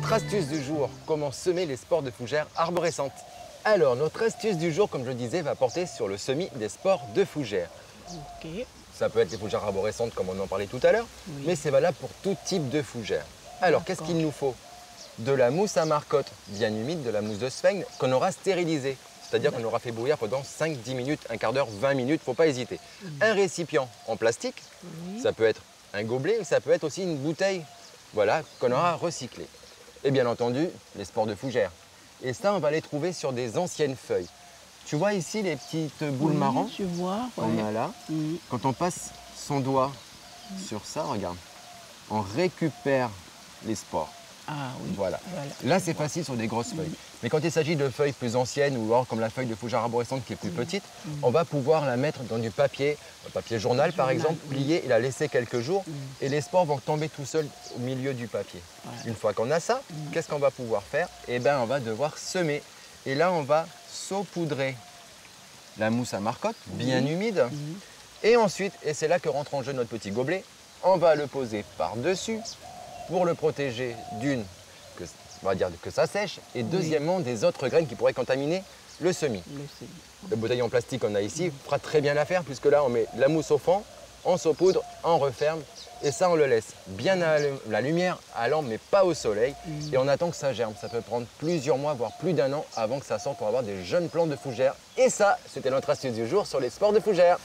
notre astuce du jour, comment semer les spores de fougères arborescentes. Alors, notre astuce du jour, comme je le disais, va porter sur le semis des spores de fougères. Ok. Ça peut être les fougères arborescentes comme on en parlait tout à l'heure, Oui. mais c'est valable pour tout type de fougères. Alors, qu'est-ce qu'il nous faut? De la mousse à marcotte bien humide, de la mousse de sphagne qu'on aura stérilisée. C'est-à-dire qu'on aura fait bouillir pendant 5-10 minutes, un quart d'heure, 20 minutes, il ne faut pas hésiter. Un récipient en plastique, ça peut être un gobelet, ça peut être aussi une bouteille, voilà, qu'on aura recyclée. Et bien entendu, les spores de fougères. Et ça, on va les trouver sur des anciennes feuilles. Tu vois ici les petites boules marron Je vois. qu'on a là. Quand on passe son doigt sur ça, regarde, on récupère les spores. Ah oui. Voilà. Là, c'est facile sur des grosses feuilles. Mais quand il s'agit de feuilles plus anciennes ou alors comme la feuille de fougère arborescente qui est plus petite, on va pouvoir la mettre dans du papier, un papier journal par exemple, plié et la laisser quelques jours. Et les spores vont tomber tout seuls au milieu du papier. Une fois qu'on a ça, qu'est-ce qu'on va pouvoir faire? Eh bien, on va devoir semer. Et là, on va saupoudrer la mousse à marcotte, bien humide. Et ensuite, et c'est là que rentre en jeu notre petit gobelet, on va le poser par-dessus pour le protéger d'une, on va dire que ça sèche, et deuxièmement des autres graines qui pourraient contaminer le semis. Le bouteille en plastique qu'on a ici fera très bien l'affaire puisque là on met la mousse au fond, on saupoudre, on referme et ça on le laisse bien à la lumière, à l'ombre mais pas au soleil et on attend que ça germe. Ça peut prendre plusieurs mois voire plus d'un an avant que ça sorte pour avoir des jeunes plants de fougères. Et ça, c'était notre astuce du jour sur les spores de fougères.